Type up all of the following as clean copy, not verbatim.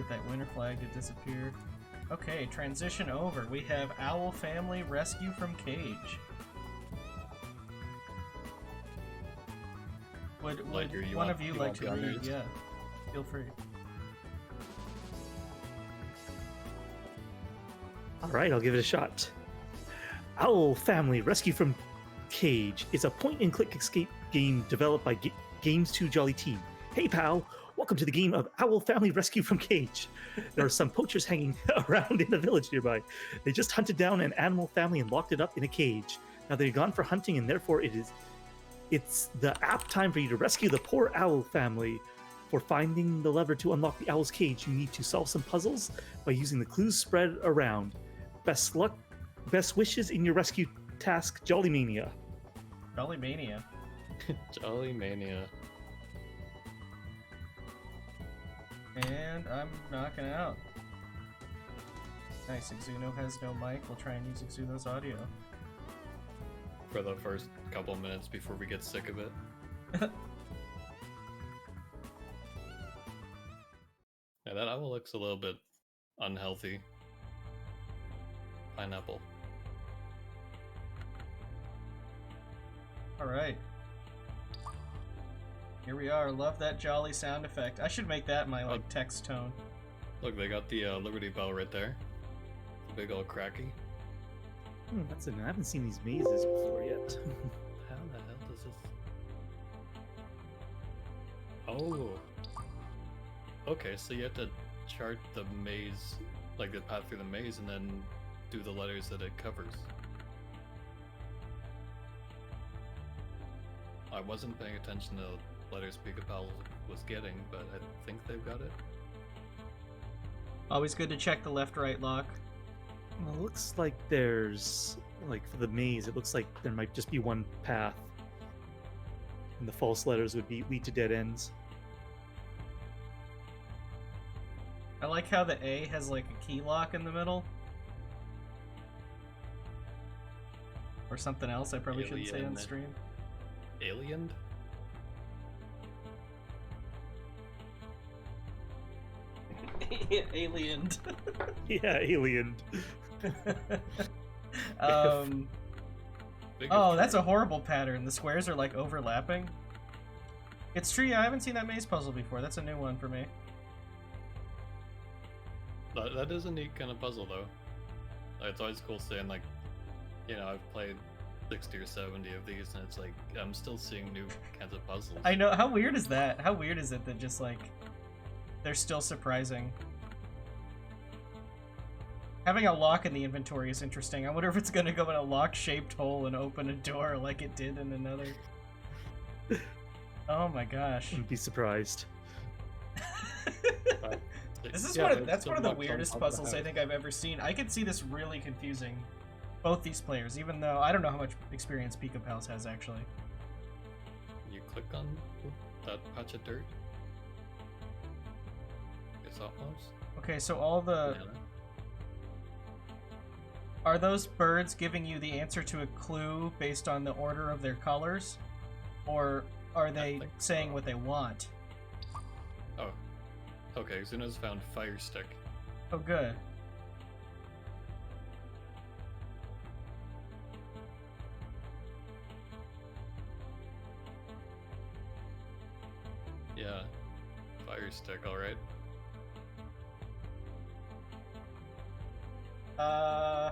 Get that winter flag to disappear. Okay, transition over. We have Owl Family Rescue from Cage. Would one of you like to read? Yeah, feel free. Alright, I'll give it a shot. Owl Family Rescue from Cage is a point-and-click escape game developed by Games 2 Jolly Team. Hey pal, welcome to the game of Owl Family Rescue from Cage. There are some poachers hanging around in the village nearby. They just hunted down an animal family and locked it up in a cage. Now they're gone for hunting, and therefore it's the apt time for you to rescue the poor owl family. For finding the lever to unlock the owl's cage, you need to solve some puzzles by using the clues spread around. Best luck, best wishes in your rescue task, Jolly Mania. Jolly Mania. Jolly Mania. And I'm knocking out. Nice, Exuno has no mic. We'll try and use Exuno's audio. For the first couple minutes before we get sick of it. Yeah, that owl looks a little bit unhealthy. Pineapple. Alright. Here we are. Love that jolly sound effect. I should make that my text tone. Look, they got the Liberty Bell right there. The big old cracky. That's it. I haven't seen these mazes before yet. How the hell does this... Oh! Okay, so you have to chart the maze, like the path through the maze, and then do the letters that it covers. I wasn't paying attention to the letters pikapals was getting, but I think they've got it. Always good to check the left-right lock. Well, it looks like there's, like, for the maze, it looks like there might just be one path. And the false letters would lead to dead ends. I like how the A has, like, a key lock in the middle. Or something else I probably shouldn't say on stream. Aliened? Aliened. Yeah, aliened. Oh, that's a horrible pattern. The squares are like overlapping. It's true, yeah, I haven't seen that maze puzzle before. That's a new one for me. That is a neat kind of puzzle, though. Like, it's always cool seeing, like, you know, I've played 60 or 70 of these, and it's like, I'm still seeing new kinds of puzzles. I know, how weird is that? How weird is it that just, like, they're still surprising? Having a lock in the inventory is interesting. I wonder if it's gonna go in a lock-shaped hole and open a door like it did in another. Oh my gosh. Wouldn't be surprised. This is that's one of the weirdest puzzles I think I've ever seen. I could see this really confusing both these players, even though I don't know how much experience pikapals has actually. You click on that patch of dirt. It's almost. Okay, so all the... Are those birds giving you the answer to a clue based on the order of their colors? Or are they saying what they want? Oh. Okay, Exuno's found Fire Stick. Oh, good. Yeah. Fire Stick, alright. Oh.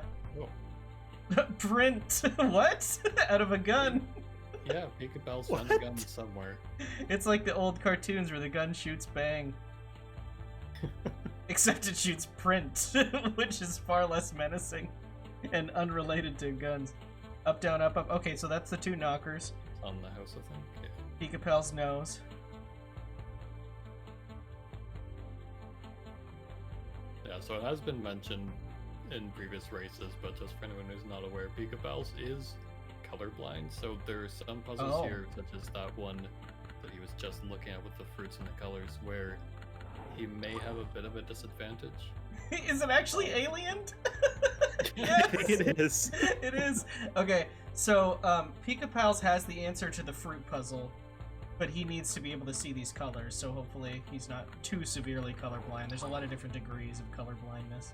Print. What? Out of a gun. Yeah, pikapals found a gun somewhere. It's like the old cartoons where the gun shoots bang. Except it shoots print, which is far less menacing and unrelated to guns. Up, down, up, up. Okay, so that's the two knockers. It's on the house, I think. Yeah. Pikapal's nose. Yeah, so it has been mentioned in previous races, but just for anyone who's not aware, pikapals is colorblind, so there's some puzzles here, such as that one that he was just looking at with the fruits and the colors, where he may have a bit of a disadvantage. Is it actually aliened? Yes! It is. It is. Okay, so Pikapals has the answer to the fruit puzzle, but he needs to be able to see these colors, so hopefully he's not too severely colorblind. There's a lot of different degrees of colorblindness.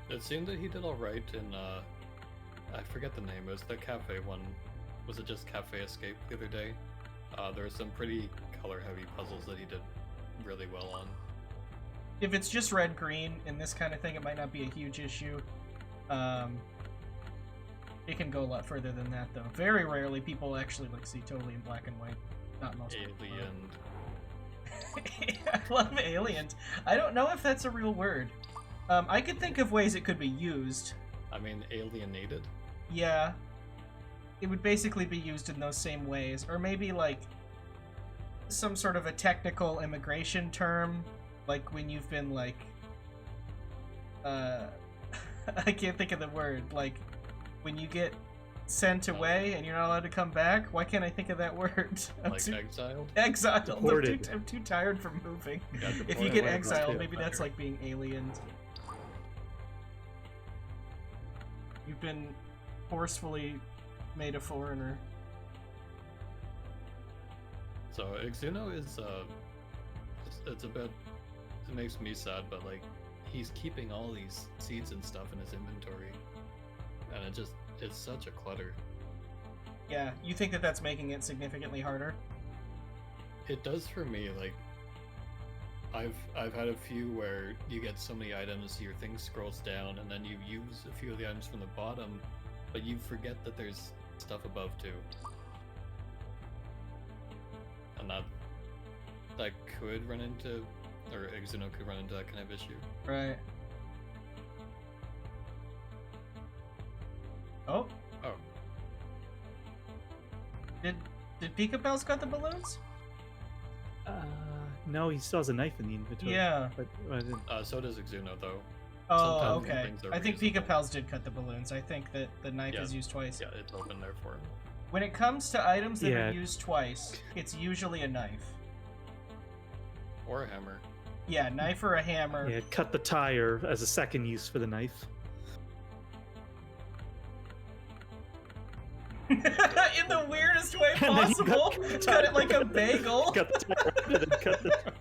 It seemed that he did alright in, I forget the name, it was the cafe one. Was it just Cafe Escape the other day? There were some pretty color-heavy puzzles that he did really well on. If it's just red-green in this kind of thing, it might not be a huge issue. It can go a lot further than that, though. Very rarely people actually like see totally in black and white. Not most people. Alien. I love aliens. I don't know if that's a real word. I could think of ways it could be used. I mean, alienated? Yeah. It would basically be used in those same ways. Or maybe, like, some sort of a technical immigration term. Like, when you've been, like... I can't think of the word. Like, when you get sent away and you're not allowed to come back? Why can't I think of that word? Exiled? Exiled. Deported. I'm too tired from moving. Yeah, If you deported. get Well, exiled, too. maybe that's like being aliened. You've been forcefully made a foreigner. So Exuno is it's a bit, it makes me sad, but like he's keeping all these seeds and stuff in his inventory, and it's such a clutter. Yeah, you think that that's making it significantly harder? It does for me. Like I've had a few where you get so many items, your thing scrolls down, and then you use a few of the items from the bottom, but you forget that there's stuff above too. And that could run into, or Exuno could run into that kind of issue. Right. Oh. Oh, Did pikapals cut the balloons? No, he still has a knife in the inventory. Yeah. But I didn't. so does Exuno though. Oh, Sometimes okay. things are I think reusable. pikapals did cut the balloons. I think that the knife Yeah. is used twice. Yeah, it's open there for him. When it comes to items that Yeah. are used twice, it's usually a knife. Or a hammer. Yeah, knife or a hammer. Yeah, cut the tire as a second use for the knife. In the weirdest way And then you possible. cut the Cut it tire. like a bagel. Cut the tire and then cut the.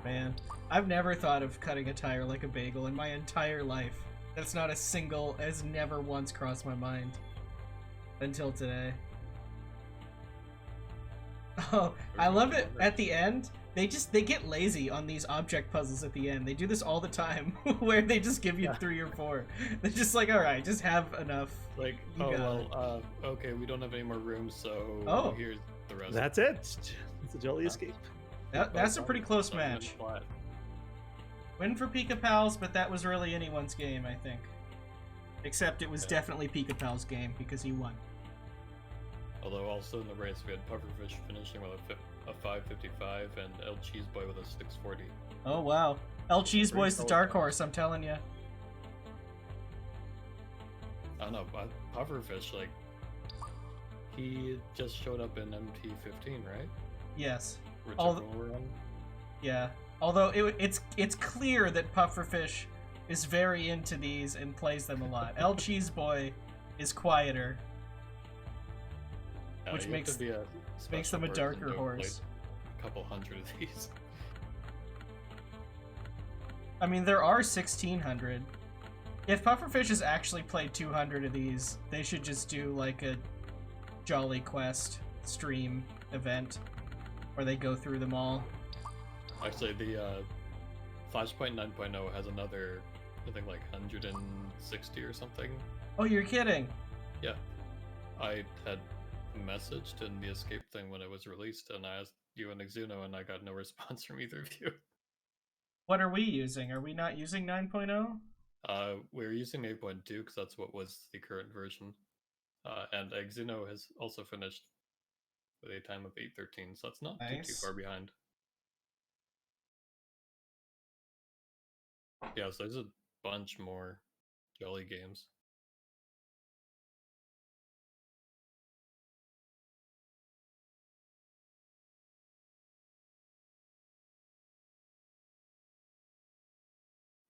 Man, I've never thought of cutting a tire like a bagel in my entire life. That's not a single, has never once crossed my mind. Until today. Oh, I love it at the end. They get lazy on these object puzzles at the end. They do this all the time, where they just give you 3 or 4. They're just like, alright, just have enough. Like, You oh got well, okay, we don't have any more room, so Oh. here's the rest. That's it. It's a jolly escape. That's a pretty close Not even match. flat. Win for pikapals, but that was really anyone's game, I think. Except it was Yeah. definitely pikapal's game, because he won. Although also in the race we had Pufferfish finishing with a 555 and El Cheese Boy with a 640. Oh wow. El Cheese Pretty Boy's the solid dark times. horse, I'm telling you. I don't know, but Pufferfish, like, he just showed up in MT15, right? Yes. Whichever All the- one we're on. Yeah. Although it's clear that Pufferfish is very into these and plays them a lot. El Cheese Boy is quieter, Yeah, Which you have makes- to be a makes special them a person darker to have horse. played a couple hundred of these. I mean, there are 1,600. If Pufferfish has actually played 200 of these, they should just do like a Jolly Quest stream event where they go through them all. Actually, the Flashpoint 9.0 has another, I think, like 160 or something. Oh, you're kidding. Yeah. I had messaged in the escape thing when it was released, and I asked you and Exuno, and I got no response from either of you. What are we using? Are we not using 9.0? We're using 8.2 because that's what was the current version. And Exuno has also finished with a time of 8:13, so that's not too Nice. far behind. Yeah, so there's a bunch more Jolly games.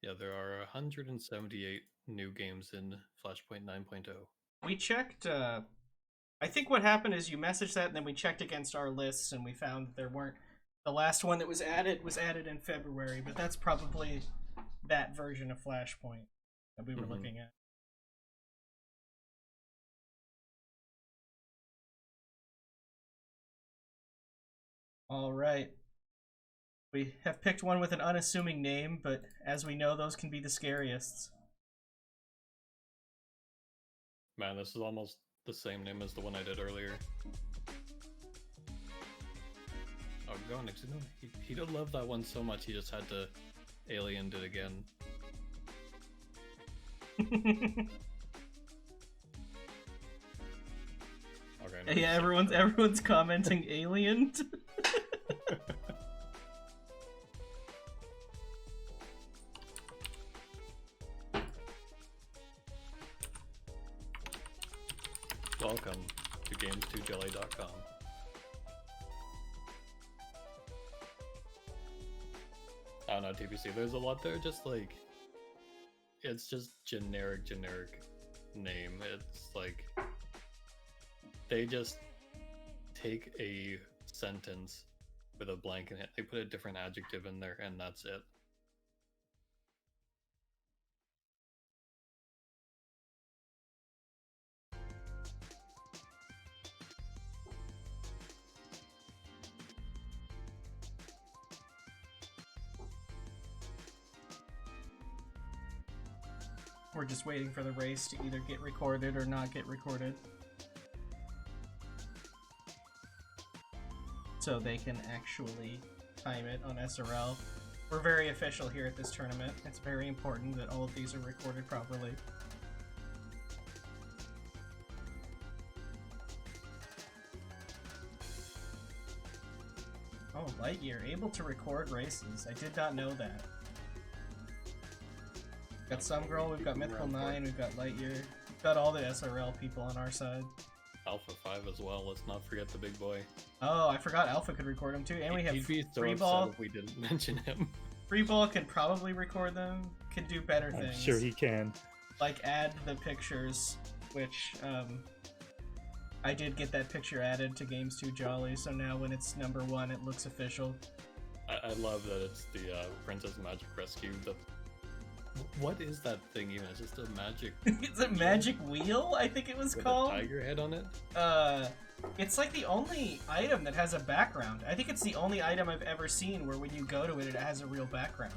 Yeah, there are 178 new games in Flashpoint 9.0. We checked, I think what happened is you messaged that, and then we checked against our lists, and we found that there weren't. The last one that was added in February, but that's probably that version of Flashpoint that we were looking at. All right. We have picked one with an unassuming name, but as we know, those can be the scariest. Man, this is almost the same name as the one I did earlier. Oh, go on, Exuno. He did love that one so much, he just had to alien it again. Okay, yeah, everyone's commenting alien. Welcome to games2jelly.com. I don't know, TPC, there's a lot there, just like, it's just generic name. It's like, they just take a sentence with a blank in it, they put a different adjective in there, and that's it. We're just waiting for the race to either get recorded or not get recorded, so they can actually time it on SRL. We're very official here at this tournament. It's very important that all of these are recorded properly. Oh, Lightyear, able to record races. I did not know that. We've got Some Girl, we've got Mythical 9, we've got Lightyear. We've got all the SRL people on our side. Alpha 5 as well, let's not forget the big boy. Oh, I forgot Alpha could record them too. And we have He'd be so Freeball. if we didn't mention him. Freeball can probably record them, can do better I'm things. sure he can. Like add the pictures, which I did get that picture added to Games 2 Jolly, so now when it's number 1 it looks official. I love that it's the Princess Magic Rescue. What is that thing even? It's just a magic... It's a magic wheel, I think it was with called? a tiger head on it? It's like the only item that has a background. I think it's the only item I've ever seen where when you go to it, it has a real background.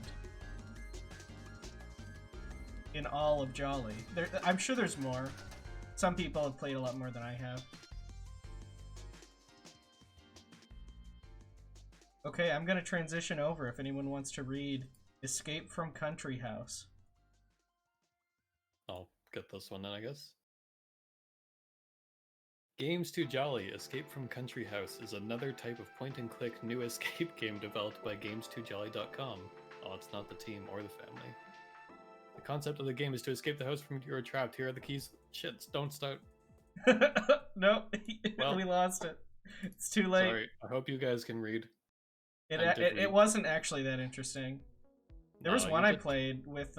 In all of Jolly. I'm sure there's more. Some people have played a lot more than I have. Okay, I'm gonna transition over if anyone wants to read Escape from Country House. I'll get this one then, I guess. Games 2 Jolly Escape from Country House is another type of point-and-click new escape game developed by games2jelly.com. Oh, it's not the team or the family. The concept of the game is to escape the house from which you are trapped. Here are the keys. Shit, don't start. No, Well, we lost it. It's too late. Sorry, I hope you guys can read. It wasn't actually that interesting. There was one I played with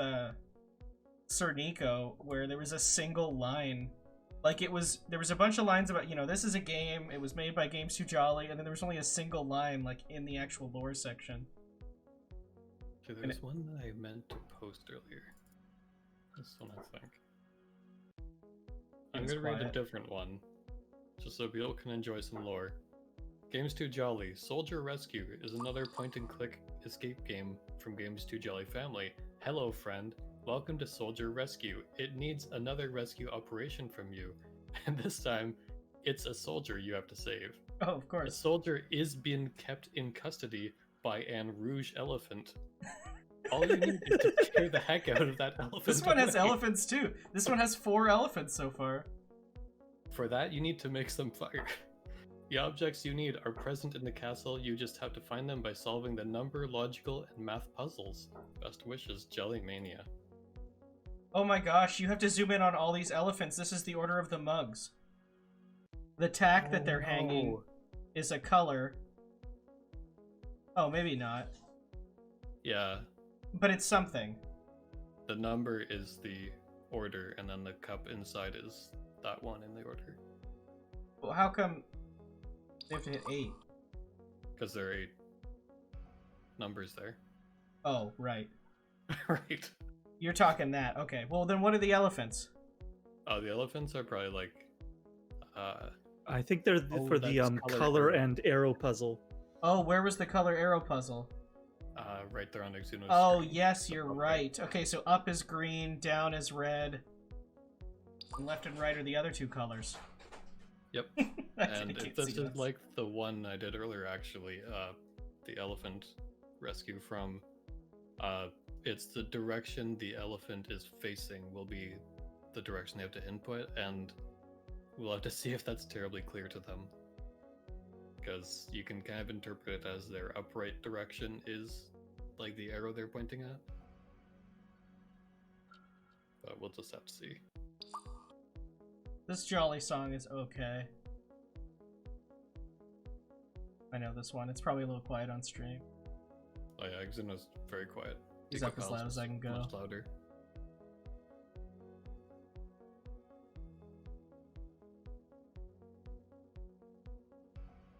Sir Nico where there was a single line. Like there was a bunch of lines about, this is a game, it was made by Games 2 Jolly, and then there was only a single line like in the actual lore section. Okay, there was one that I meant to post earlier. This one, I think. I'm gonna read a different one, just so people can enjoy some lore. Games 2 Jolly Soldier Rescue is another point-and-click escape game from Games 2 Jolly family. Hello, friend. Welcome to Soldier Rescue. It needs another rescue operation from you, and this time, it's a soldier you have to save. Oh, of course. The soldier is being kept in custody by an rouge elephant. All you need is to scare the heck out of that elephant. This one has away. elephants too. This one has 4 elephants so far. For that, you need to make some fire. The objects you need are present in the castle, you just have to find them by solving the number, logical, and math puzzles. Best wishes, Jelly Mania. Oh my gosh, you have to zoom in on all these elephants. This is the order of the mugs. The tack that they're hanging is a color. Oh, maybe not. Yeah. But it's something. the number is the order, and then the cup inside is that one in the order. Well, how come they have to hit 8? Because there are 8 numbers there. Oh, right. Right. You're talking that. Okay. Well, then what are the elephants? Oh, the elephants are probably like... I think they're for the that's color and arrow puzzle. Oh, where was the color arrow puzzle? Right there on Exuno's Oh, screen. yes, you're right. Okay, so up is green, down is red, and left and right are the other 2 colors. Yep. And this is like the one I did earlier, actually. The elephant rescue from... it's the direction the elephant is facing will be the direction they have to input, and we'll have to see if that's terribly clear to them. Because you can kind of interpret it as their upright direction is like the arrow they're pointing at. But we'll just have to see. This Jolly song is okay. I know this one. It's probably a little quiet on stream. Oh yeah, Exuno's very quiet. He's up as loud as I can go. Much louder.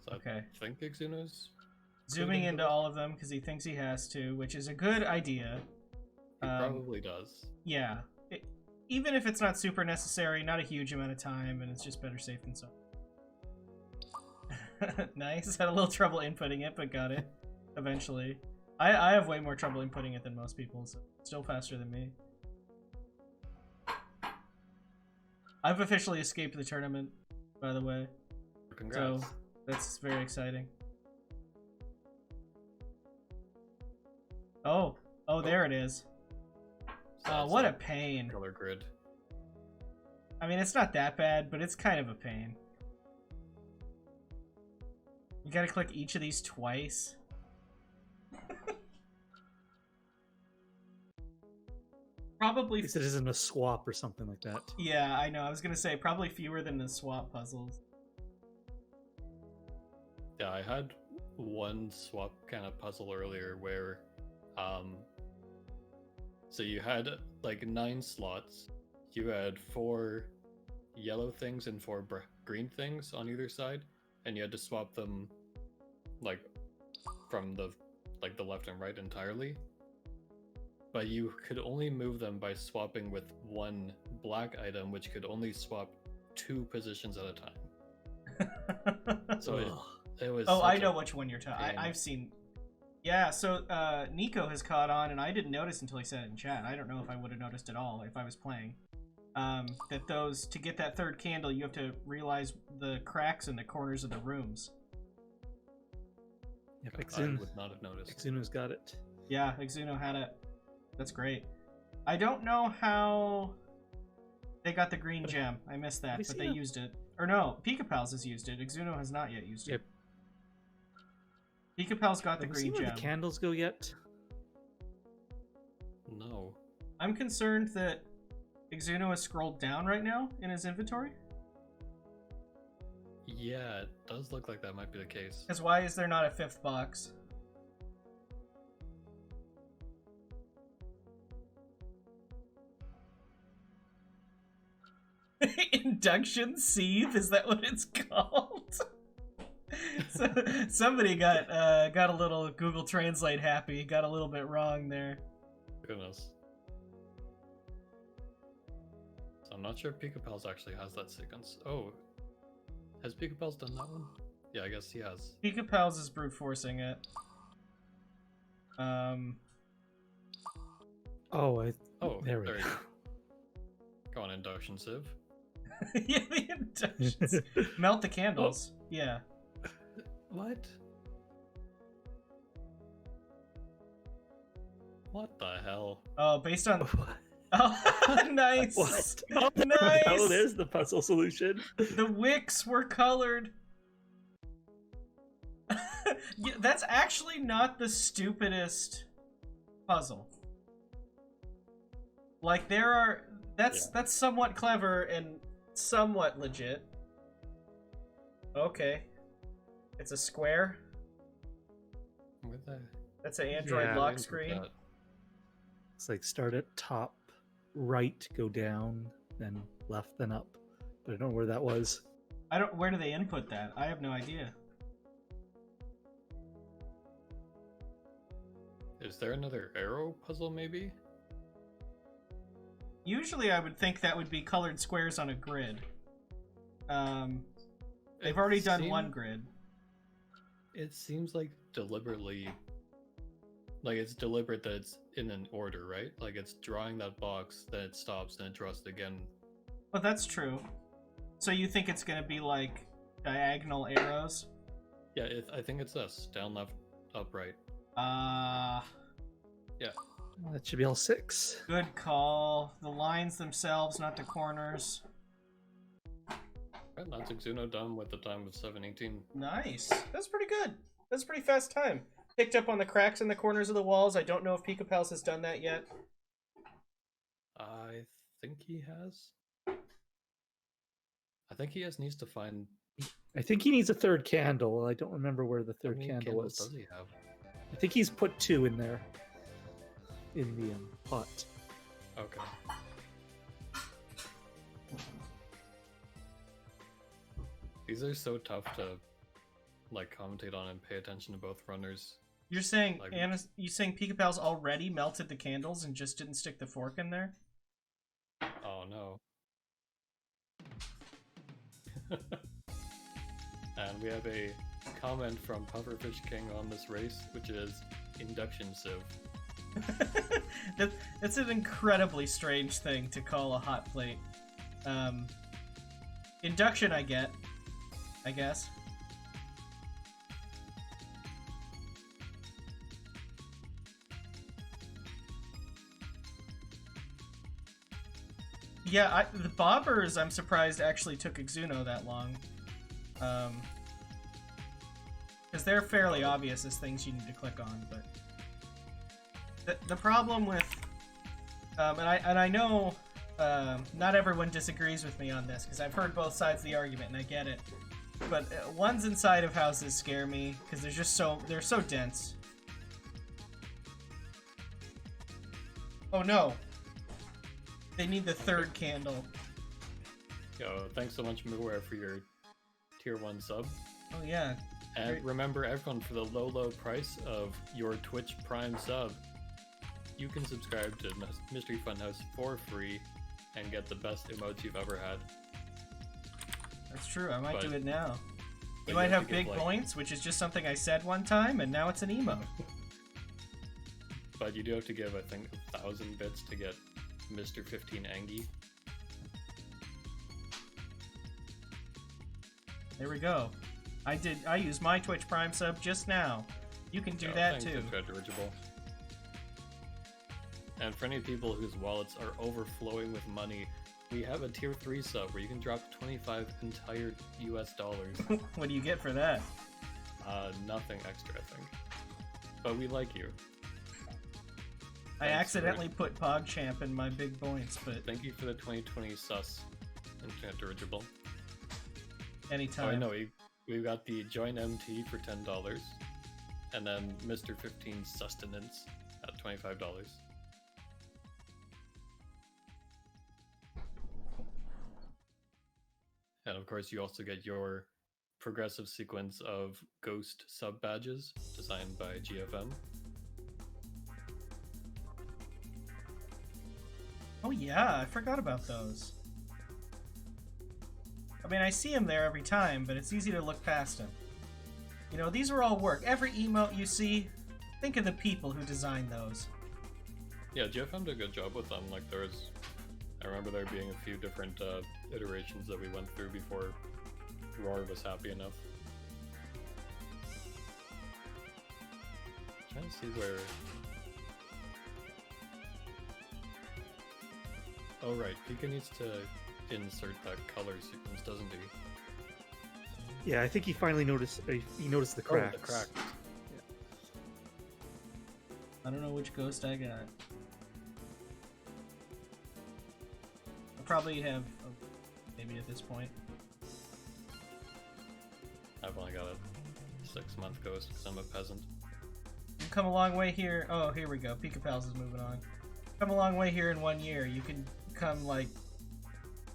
So Okay. I think Exuno's Zooming into all of them because he thinks he has to, which is a good idea. he probably does. Yeah. Even if it's not super necessary, not a huge amount of time, and it's just better safe than sorry. Nice. Had a little trouble inputting it, but got it eventually. I have way more trouble inputting it than most people, so still faster than me. I've officially escaped the tournament, by the way. Congrats. So that's very exciting. Oh, there it is. So What a that's pain. color grid. I mean, it's not that bad, but it's kind of a pain. You gotta click each of these twice. Probably. It isn't a swap or something like that. Yeah, I know. I was gonna say probably fewer than the swap puzzles. Yeah, I had one swap kind of puzzle earlier where, so you had like 9 slots. You had 4 yellow things and 4 green things on either side, and you had to swap them, like, from the left and right entirely. But you could only move them by swapping with one black item, which could only swap 2 positions at a time. So it was. Oh, I such know a which one you're talking. pain. I've seen. Yeah, so Nico has caught on, and I didn't notice until he said it in chat. I don't know if I would have noticed at all if I was playing. That those, to get that 3rd candle, you have to realize the cracks in the corners of the rooms. Yep, I would not have noticed. Exuno's got it. Yeah, Exuno had it. That's great. I don't know how they got the green gem. I missed that, but they used it. Or no, pikapals has used it. Exuno has not yet used it. Yep. Pikapals got the Have we green seen where gem. the candles go yet? No. I'm concerned that Exuno has scrolled down right now in his inventory. Yeah, it does look like that might be the case. Because why is there not a 5th box? Induction sieve? Is that what it's called? So, somebody got a little Google Translate happy. Got a little bit wrong there. Goodness. So I'm not sure if pikapals actually has that sequence. Oh, has pikapals done that one? Yeah, I guess he has. pikapals is brute forcing it. Oh, Oh, there we go. you go. Go on, induction sieve. Yeah, the inductions. Melt the candles. Yeah. What? What the hell? Oh, based on. Oh, nice. What? Nice. Oh, there's the puzzle solution. The wicks were colored. Yeah, that's actually not the stupidest puzzle. Like there are that's somewhat clever and somewhat legit. Okay. It's a square. Where the... That's an Android Yeah, lock Where screen. that? It's like start at top. right, go down, then left, then up. But I don't know where that was. Where do they input that? I have no idea. Is there another arrow puzzle, maybe? Usually I would think that would be colored squares on a grid. They've already done one grid. It seems like deliberately... Like, it's deliberate that it's in an order, right? Like, it's drawing that box, then it stops, and it draws it again. But that's true. So you think it's gonna be like diagonal arrows? Yeah, I think it's this. Down, left, up, right. Yeah. That should be all 6. Good call. The lines themselves, not the corners. Right, that's Exuno done with the time of 7:18. Nice. That's pretty good. That's a pretty fast time. Picked up on the cracks in the corners of the walls. I don't know if pikapals has done that yet. I think he has. I think he needs to find... I think he needs a third candle. I don't remember where the third candle was. Does he have? I think he's put 2 in there. In the pot. Okay. These are so tough to like commentate on and pay attention to both runners. You're saying Like- you saying pikapals already melted the candles and just didn't stick the fork in there? Oh no. And we have a comment from Pufferfish King on this race, which is induction sieve. That's an incredibly strange thing to call a hot plate. Induction I get, I guess. Yeah, the bobbers, I'm surprised, actually took Exuno that long. Because they're fairly obvious as things you need to click on, but... The problem with... and I know not everyone disagrees with me on this, because I've heard both sides of the argument, and I get it. But ones inside of houses scare me, because they're just they're so dense. Oh no! They need the third candle. Yo, thanks so much, Miware, for your tier 1 sub. Oh yeah. And Great. remember, everyone, for the low price of your Twitch Prime sub, you can subscribe to Mystery Funhouse for free and get the best emotes you've ever had. That's true, I might But- do it now. but You might have have to give, big like- points, which is just something I said one time, and now it's an emote. But you do have to give, I think, 1,000 bits to get Mr. 15 Angie. There we go. I used my Twitch Prime sub just now. You can do that thanks, too. it's dirigible. And for any people whose wallets are overflowing with money, we have a tier 3 sub where you can drop 25 entire US dollars. What do you get for that? Nothing extra, I think. But we like you. I Thanks, accidentally put PogChamp in my big points, but Thank you for the 2020 sus internet dirigible. Oh, anytime. I know, we got the Join MT for $10, and then Mr. 15 Sustenance at $25. And of course, you also get your progressive sequence of ghost sub badges designed by GFM. Oh yeah, I forgot about those. I mean, I see them there every time, but it's easy to look past them. You know, these are all work. Every emote you see, think of the people who designed those. Yeah, GFM did a good job with them. Like, I remember there being a few different iterations that we went through before Roar was happy enough. Trying to see where... Oh right, Pika needs to insert that color sequence, doesn't he? Yeah, I think he finally noticed. He noticed the cracks. Oh, the cracks. I don't know which ghost I got. I probably have, maybe at this point. I've only got a 6-month ghost because I'm a peasant. You've come a long way here. Oh, here we go. Pikapals is moving on. come a long way here in 1 year. You can come like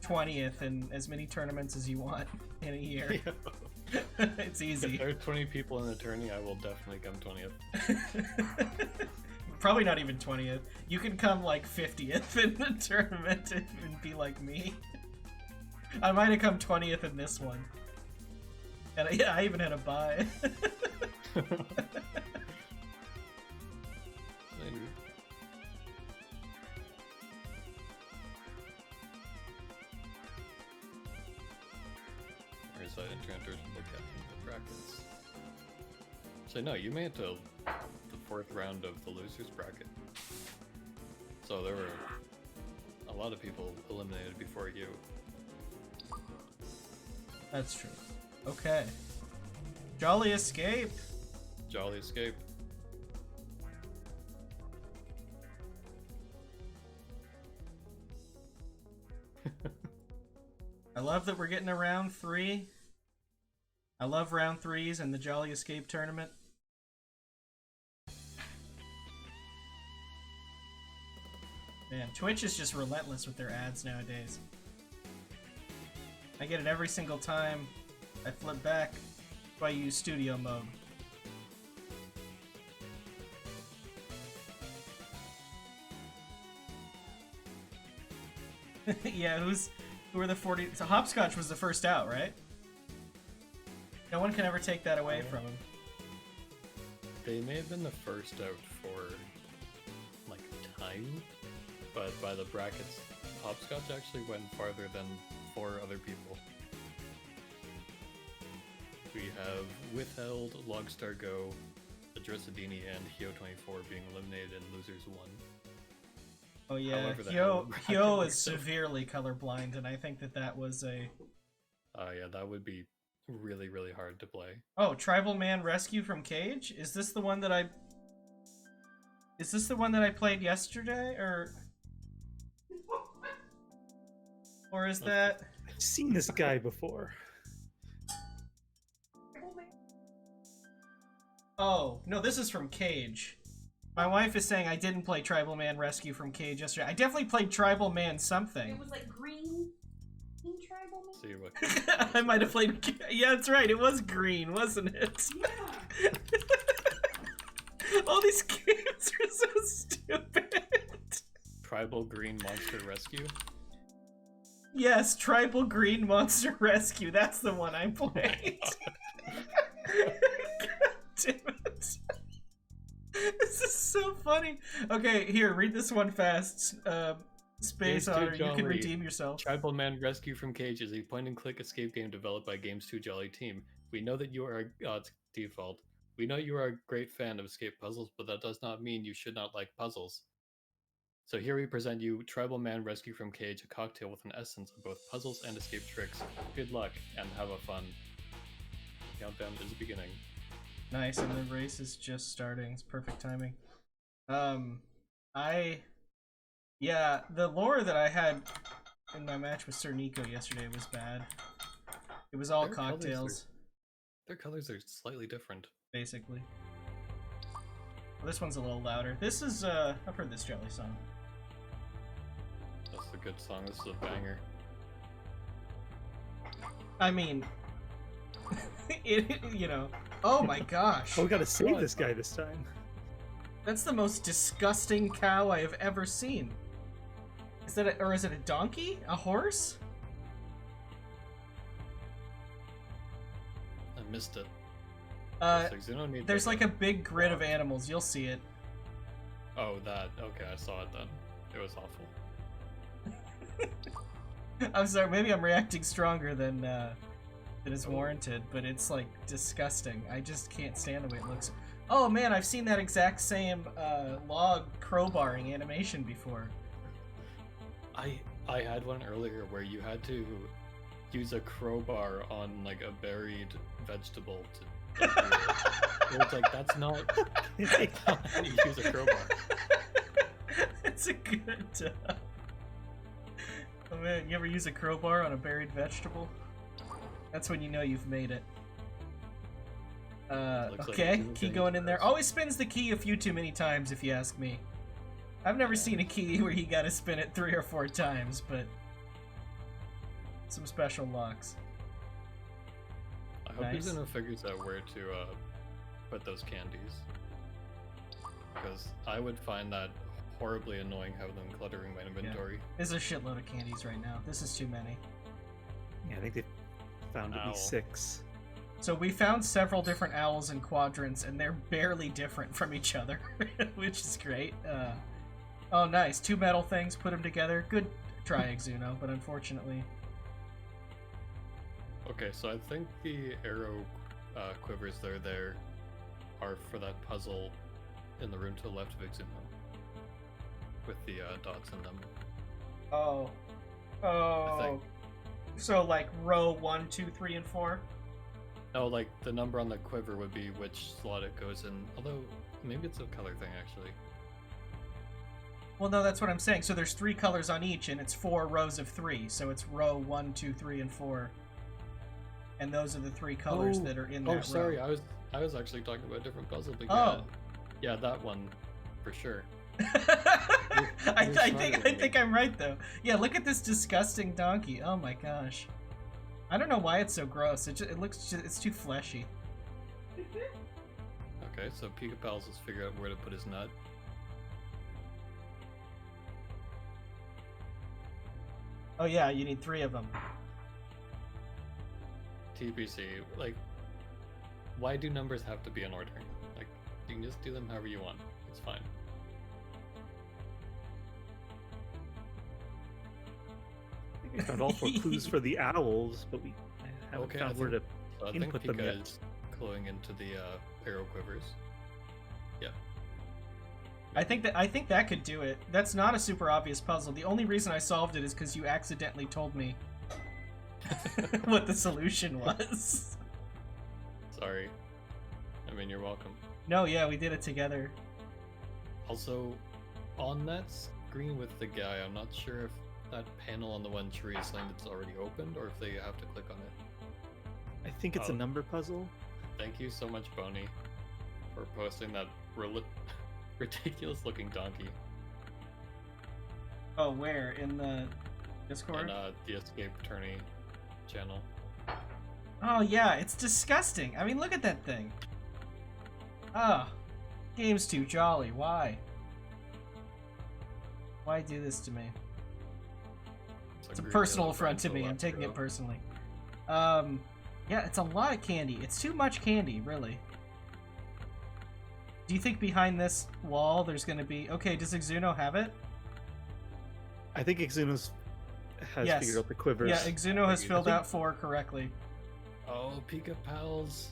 20th in as many tournaments as you want in a year. Yeah. It's easy. If there are 20 people in the tourney, I will definitely come 20th. Probably not even 20th. You can come like 50th in the tournament and be like me. I might have come 20th in this one. And yeah, I even had a bye. Where's that encounter? Look at the brackets. So no, you made it to the 4th round of the losers bracket. So there were a lot of people eliminated before you. That's true. Okay. Jolly escape. Jolly escape. I love that we're getting to round 3. I love round 3s and the Jolly Escape tournament. Man, Twitch is just relentless with their ads nowadays. I get it every single time I flip back if I use studio mode. Yeah, who are the 40? So Hopscotch was the first out, right? No one can ever take that away from him. They may have been the first out for like time, but by the brackets, Hopscotch actually went farther than 4 other people. We have Withheld, Logstar Go, Adressadini, and Hio24 being eliminated in Losers 1. Oh yeah, However, Hyo is severely colorblind, and I think that was a... yeah, that would be really, really hard to play. Oh, Tribal Man Rescue from Cage? Is this the one that I... Is this the one that I played yesterday, or... Or is that... I've seen this guy before. Oh, no, this is from Cage. My wife is saying I didn't play Tribal Man Rescue from Cage yesterday. I definitely played Tribal Man something. It was like green Tribal Man? See what... I might have played... Yeah, that's right, it was green, wasn't it? Yeah. All these games are so stupid. Tribal Green Monster Rescue? Yes, Tribal Green Monster Rescue. That's the one I played. God damn it. This is so funny. Okay, here, read this one fast. Space Otter, you can redeem yourself. Tribal Man Rescue from Cage is a point-and-click escape game developed by Games 2 Jolly Team. We know that you are default. We know you are a great fan of escape puzzles, but that does not mean you should not like puzzles. So here we present you Tribal Man Rescue from Cage, a cocktail with an essence of both puzzles and escape tricks. Good luck, and have a fun. Countdown is beginning. Nice, and the race is just starting. It's perfect timing. Yeah, the lore that I had in my match with Sir Nico yesterday was bad. It was all cocktails. Their colors are slightly different. Basically. Well, this one's a little louder. This is, I've heard this Jelly song. That's a good song. This is a banger. I mean, you know. Oh my gosh. Oh, we gotta save this guy this time. That's the most disgusting cow I have ever seen. Is that or is it a donkey? A horse? I missed it. There's like a big grid of animals. You'll see it. Oh, that. Okay, I saw it then. It was awful. I'm sorry, maybe I'm reacting stronger than is warranted, but it's like disgusting. I just can't stand the way it looks. Oh man, I've seen that exact same log crowbarring animation before. I had one earlier where you had to use a crowbar on like a buried vegetable to. It was like that's not how you use a crowbar. It's a good. Oh man, you ever use a crowbar on a buried vegetable? That's when you know you've made it. Okay, like key going in there. Always spins the key a few too many times, if you ask me. I've never seen a key where you gotta spin it 3 or 4 times, but some special locks. I hope Nice. Exuno figures out where to put those candies. Because I would find that horribly annoying having them cluttering my inventory. There's a shitload of candies right now. This is too many. Yeah, I think they found at least Ow. 6. So we found several different owls and quadrants, and they're barely different from each other, which is great. Oh, nice. 2 metal things, put them together. Good try, Exuno, but unfortunately... Okay, so I think the arrow quivers that are there are for that puzzle in the room to the left of Exuno. With the dots in them. Oh. I Oh. think. So, like, row 1, 2, 3, and 4? Oh, like, the number on the quiver would be which slot it goes in. Although, maybe it's a color thing, actually. Well, no, that's what I'm saying. So there's 3 colors on each, and it's 4 rows of 3. So it's row 1, 2, 3, and 4. And those are the 3 colors that are in that row. Oh, sorry, I was actually talking about a different puzzle. But Oh. yeah, that one, for sure. I smarter than me. think I'm right though. Yeah, look at this disgusting donkey. Oh my gosh. I don't know why it's so gross. It's too fleshy. Okay, so Pikapals has figured out where to put his nut. Oh yeah, you need 3 of them. TPC, like, why do numbers have to be in order? Like, you can just do them however you want. It's fine. We found all 4 clues for the owls, but we haven't Okay, found where to So I think input them Pika yet. is cluing into the arrow quivers. Yeah. I think that could do it. That's not a super obvious puzzle. The only reason I solved it is because you accidentally told me what the solution was. Sorry. I mean, you're welcome. No, yeah, we did it together. Also, on that screen with the guy, I'm not sure if that panel on the one tree is something that's already opened or if they have to click on it. I think it's a Oh. number puzzle. Thank you so much, Boney, for posting that ridiculous looking donkey Oh, where? In the Discord? in the Escape Tourney channel. Oh yeah, it's disgusting. I mean, look at that thing. Ah, game's too jolly. Why? Why do this to me? It's a great personal deal affront to of me. I'm left taking row. it personally. Yeah, it's a lot of candy. It's too much candy, really. Do you think behind this wall there's gonna be... Okay, does Exuno have it? I think Exunos has Yes. figured out the quivers. Yeah, Exuno has Maybe. filled out 4 correctly. Oh, Pika Pals.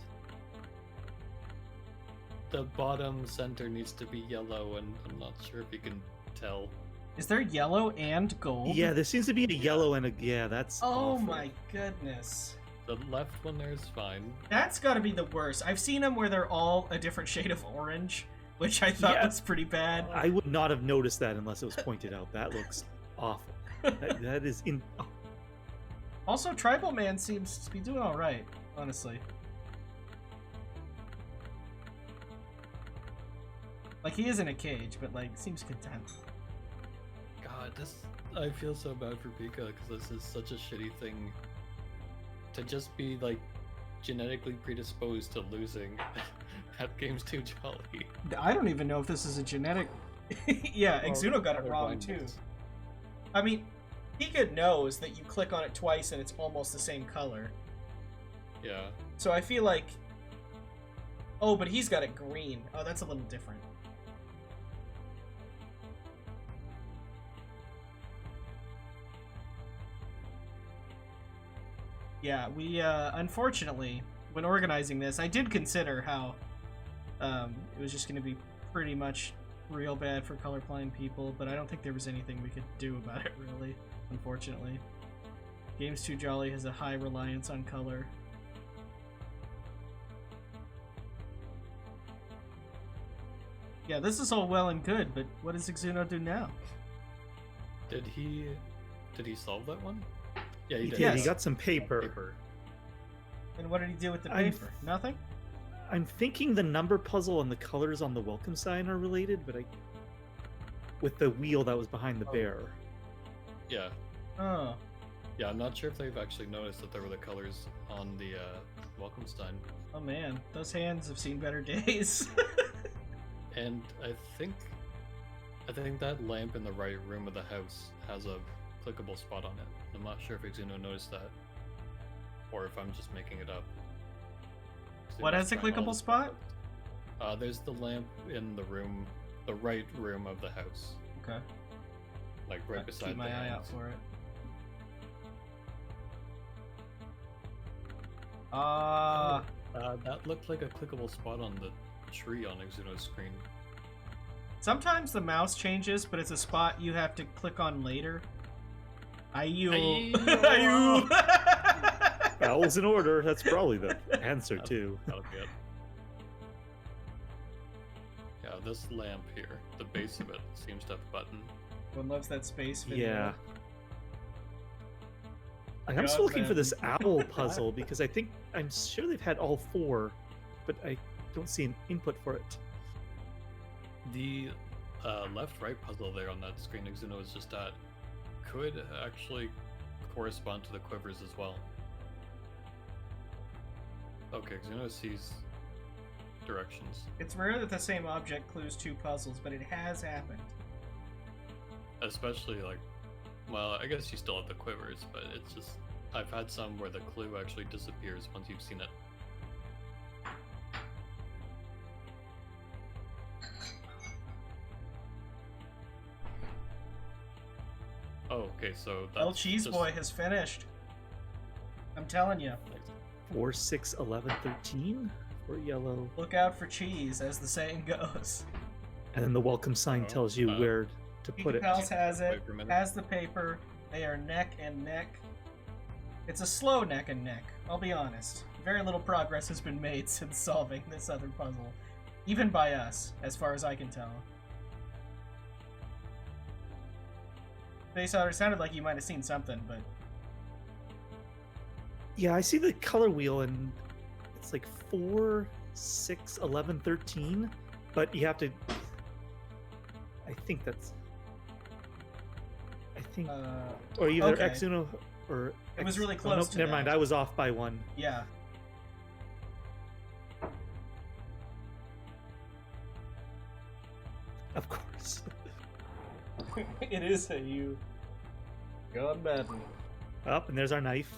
The bottom center needs to be yellow, and I'm not sure if you can tell. Is there yellow and gold? Yeah, there seems to be a yellow and a... Yeah, that's Oh awful. my goodness. The left one there is fine. That's gotta be the worst. I've seen them where they're all a different shade of orange, which I thought Yeah. was pretty bad. I would not have noticed that unless it was pointed out. That looks awful. That is in... oh, Also, Tribal Man seems to be doing alright, honestly. Like, he is in a cage, but, like, seems content. God, I feel so bad for Pika because this is such a shitty thing to just be like genetically predisposed to losing at games too jolly. I don't even know if this is a genetic... Yeah, Exuno got it wrong, too. Colorblindness. I mean, Pika knows that you click on it twice and it's almost the same color. Yeah. So I feel like... Oh, but he's got it green. Oh, that's a little different. Yeah, we, unfortunately, when organizing this, I did consider how it was just going to be pretty much real bad for colorblind people, but I don't think there was anything we could do about it, really, unfortunately. Games Too Jolly has a high reliance on color. Yeah, this is all well and good, but what does Exuno do now? Did he solve that one? Yeah, he he did. did. Yes. He got some paper. And what did he do with the I'm- paper? Nothing? I'm thinking the number puzzle and the colors on the welcome sign are related, but with the wheel that was behind the bear. Yeah. Oh. Yeah, I'm not sure if they've actually noticed that there were the colors on the welcome sign. Oh man, those hands have seen better days. And I think that lamp in the right room of the house has a clickable spot on it. I'm not sure if Exuno noticed that, or if I'm just making it up. What has a clickable spot? There's the lamp in the room, the right room of the house, Okay. like right beside Keep my the eye out hands. for it. That looked like a clickable spot on the tree on Exuno's screen. Sometimes the mouse changes, but it's a spot you have to click on later. Ayu. Ayu. Ayu. Owls in order. That's probably the answer too. That'll be it. Yeah, this lamp here, the base of it seems to have a button. One loves that space video. Yeah. I'm God, still looking for man. this owl puzzle because I'm sure they've had all 4, but I don't see an input for it. The left-right puzzle there on that screen Exuno is just at could actually correspond to the quivers as well. Okay, Exuno sees directions. It's rare that the same object clues 2 puzzles, but it has happened. Especially like, well, I guess you still have the quivers, but it's just, I've had some where the clue actually disappears once you've seen it. Oh, okay, so that's El Cheese just- Boy has finished. I'm telling you. 4, 6, 11, 13 for yellow. Look out for cheese, as the saying goes. And then the welcome sign Oh, tells you where to put it. Pikapals has it, Wait for a minute. has the paper. They are neck and neck. It's a slow neck and neck, I'll be honest. Very little progress has been made since solving this other puzzle. Even by us, as far as I can tell. Base Otter sounded like you might have seen something, but Yeah, I see the color wheel and it's like 4, 6, 11, 13, but you have to. I think, or either okay. Exuno or. It was really oh, close nope, to never mind. that. I was off by 1. yeah. Of course. It is a you. Gone bad. Up, and there's our knife.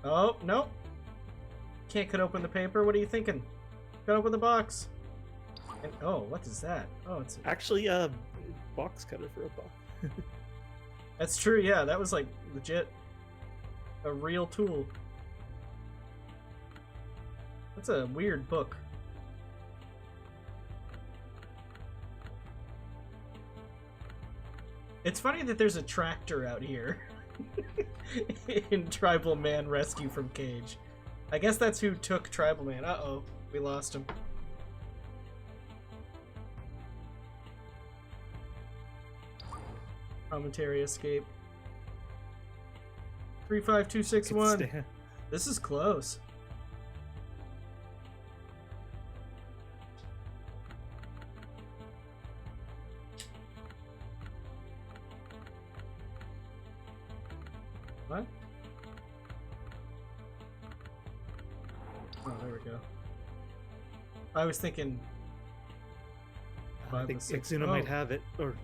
Oh, nope. Can't cut open the paper. What are you thinking? Cut open the box. And, oh, what is that? Oh, it's Actually, box cutter for a box. That's true, yeah. That was like legit a real tool. That's a weird book. It's funny that there's a tractor out here in Tribal Man Rescue from Cage. I guess that's who took Tribal Man. Uh-oh, we lost him. Commentary escape. 35261. Stand. This is close. What? Oh, there we go. I was thinking I think 5 and 6. Exuno might have it, or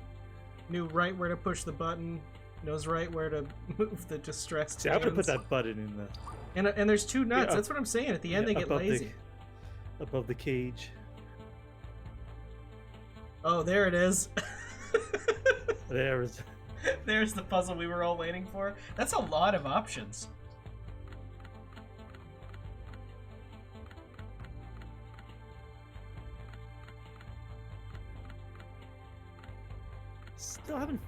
Knew right where to push the button. Knows right where to move the distressed see, I would have put hands. that button in the And there's 2 nuts. Yeah. That's what I'm saying. At the end, they get above lazy. above the cage. Oh, there it is. There's. There's the puzzle we were all waiting for. That's a lot of options. Still haven't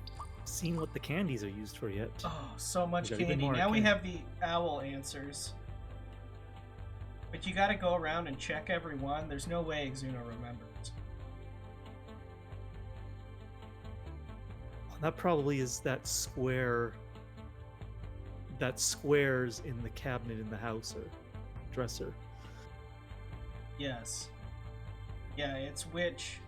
seen what the candies are used for yet. Oh, so much We got even candy. more Now we candy. have the owl answers. But you gotta go around and check every one. There's no way Exuno remembers. That probably is that square. That squares in the cabinet in the house or dresser. Yes. Yeah, it's which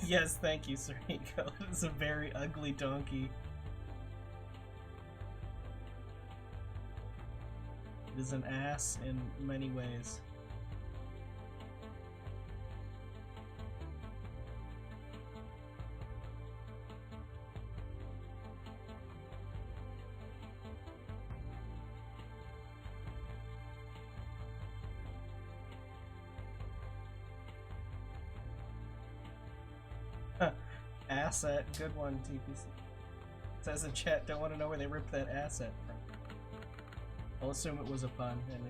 Yes, thank you, Sariko. It is a very ugly donkey. It is an ass in many ways. Asset, good one, TPC. Says in chat, don't want to know where they ripped that asset from. I'll assume it was a pun. And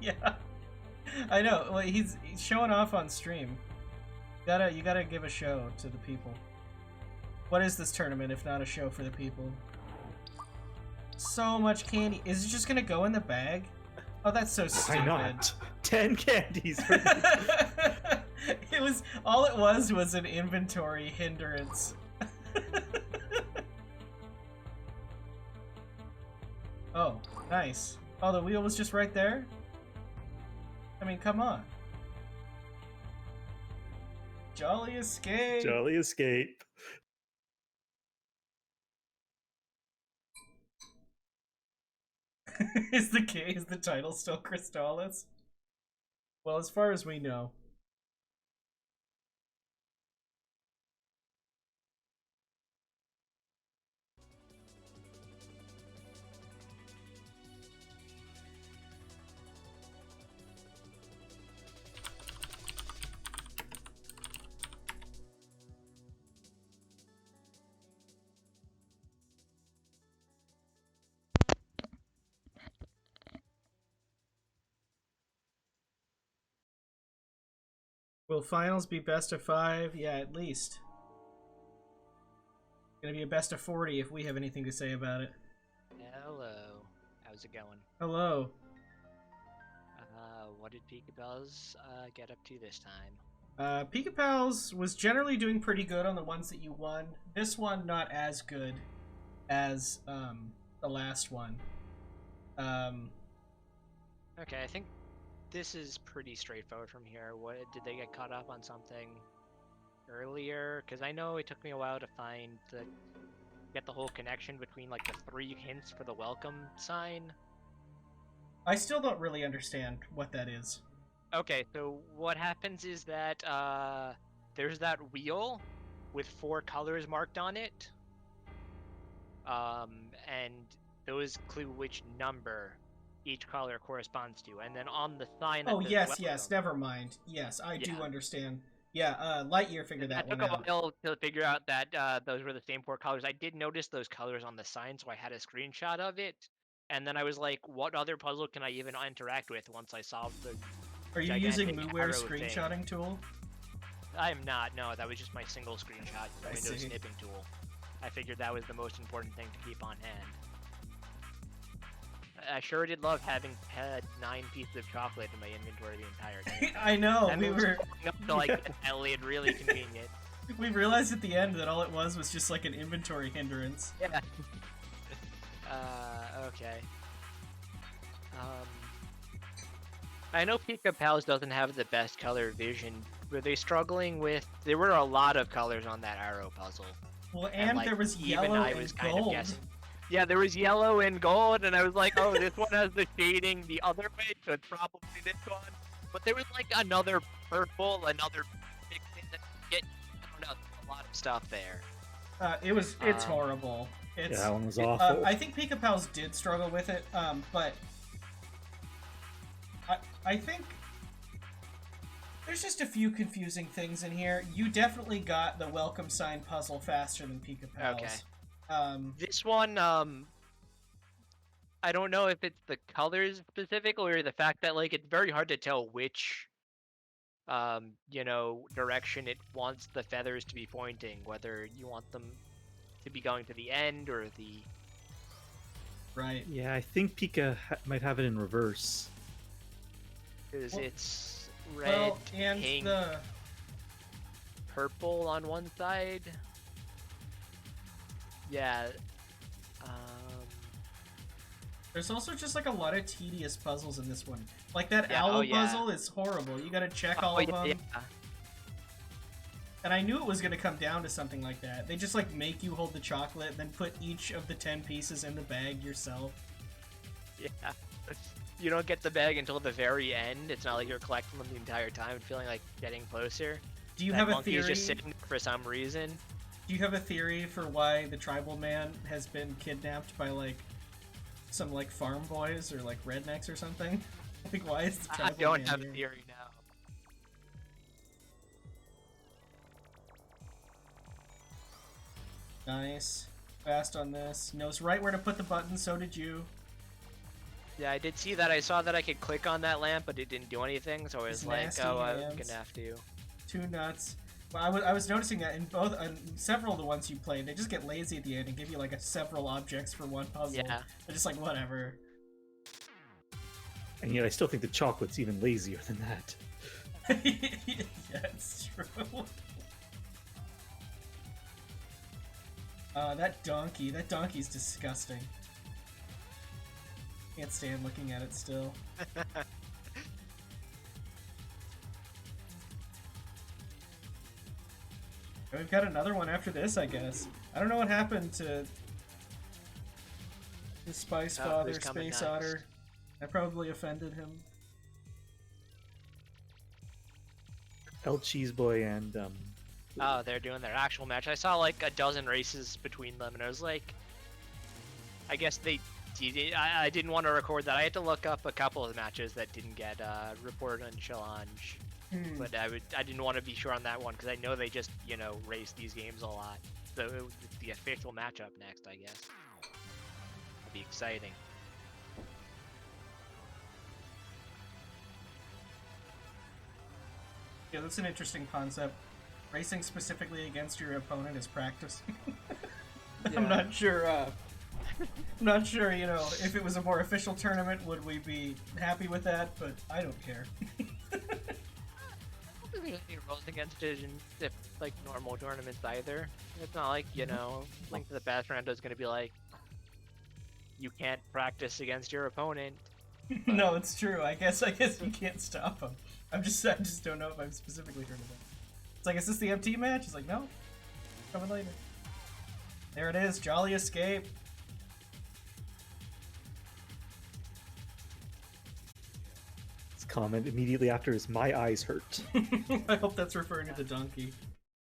yeah, I know. Well, he's showing off on stream. You gotta give a show to the people. What is this tournament if not a show for the people? So much candy. Is it just gonna go in the bag? Oh, that's so stupid. Why not? 10 candies for me. It was all it was an inventory hindrance. Oh, nice. Oh, the wheel was just right there? I mean, come on. Jolly escape. Jolly escape. Is the title still Crystallis? Well, as far as we know. Will finals be best of 5? Yeah, at least. Gonna be a best of 40 if we have anything to say about it. Hello. How's it going? Hello. What did pikapals get up to this time? Pikapals was generally doing pretty good on the ones that you won. This one not as good as the last one. Okay, I think this is pretty straightforward from here. What did they get caught up on something earlier? Because I know it took me a while to get the whole connection between like the 3 hints for the welcome sign. I still don't really understand what that is. Okay, so what happens is that there's that wheel with 4 colors marked on it, and those clue which number each color corresponds to, and then on the sign. Oh yes, never mind. Yes, I do understand. Yeah, Lightyear figured that one out. It took a while to figure out that those were the same 4 colors. I did notice those colors on the sign, so I had a screenshot of it. And then I was like, what other puzzle can I even interact with once I solved the Are you using MooWare's screenshotting tool? I am not, no. That was just my single screenshot Windows snipping tool. I figured that was the most important thing to keep on hand. I sure did love having had 9 pieces of chocolate in my inventory the entire time. I know, that we were up to like Elliot, really convenient. We realized at the end that all it was just like an inventory hindrance. Yeah. Okay. I know pikapals doesn't have the best color vision. Were they struggling with? There were a lot of colors on that arrow puzzle. Well, and like, there was yellow and gold. Kind of guessing. Yeah, there was yellow and gold, and I was like, oh, this one has the shading the other way, so it's probably this one. But there was like another purple, another big thing that I don't know, a lot of stuff there. It's horrible. Yeah, that one was awful. I think pikapals did struggle with it, but I think there's just a few confusing things in here. You definitely got the welcome sign puzzle faster than pikapals. Okay. This one, I don't know if it's the colors specifically or the fact that like it's very hard to tell which, direction it wants the feathers to be pointing. Whether you want them to be going to the end or the. Right. Yeah, I think Pika might have it in reverse. Because it's red, and pink, purple on one side. There's also just like a lot of tedious puzzles in this one. Like that Yeah, owl oh, yeah. puzzle is horrible. You gotta check all Oh, of them. yeah. And I knew it was gonna come down to something like that. They just like make you hold the chocolate and then put each of the 10 pieces in the bag yourself. Yeah. You don't get the bag until the very end. It's not like you're collecting them the entire time and feeling like getting closer. Do you That have a monkey is theory? just sitting there for some reason. Do you have a theory for why the tribal man has been kidnapped by like some like farm boys or like rednecks or something? Like why is the I tribal don't man have a here? theory now. Nice. Fast on this. Knows right where to put the button, so did you. Yeah, I did see that. I saw that I could click on that lamp, but it didn't do anything. So I was His like, nasty "Oh, I'm hands. gonna have to." Too nuts. Well, I was noticing that in several of the ones you played, they just get lazy at the end and give you like several objects for one puzzle. Yeah. They're just like, whatever. And yet I still think the chocolate's even lazier than that. Yeah, it's true. That donkey's disgusting. Can't stand looking at it still. We've got another one after this, I guess. I don't know what happened to the Spice Oh, Father, who's coming Space next? Otter. I probably offended him. El Cheese Boy and Oh, they're doing their actual match. I saw like a dozen races between them, and I was like, I guess they did. I didn't want to record that. I had to look up a couple of matches that didn't get reported on Challenge. But I didn't want to be sure on that one because I know they just, race these games a lot. So it was the official matchup next, I guess. It'll be exciting. Yeah, that's an interesting concept. Racing specifically against your opponent is practice. I'm not sure, if it was a more official tournament, would we be happy with that, but I don't care. I don't think there's any rules against it in like normal tournaments either. It's not like, Link to the Past Round is going to be like, you can't practice against your opponent. No, it's true. I guess you can't stop him. I just don't know if I'm specifically heard of that. It's like, is this the MT match? He's like, no. Coming later. There it is, Jolly Escape. his comment immediately after is "My eyes hurt." I hope that's referring to the donkey.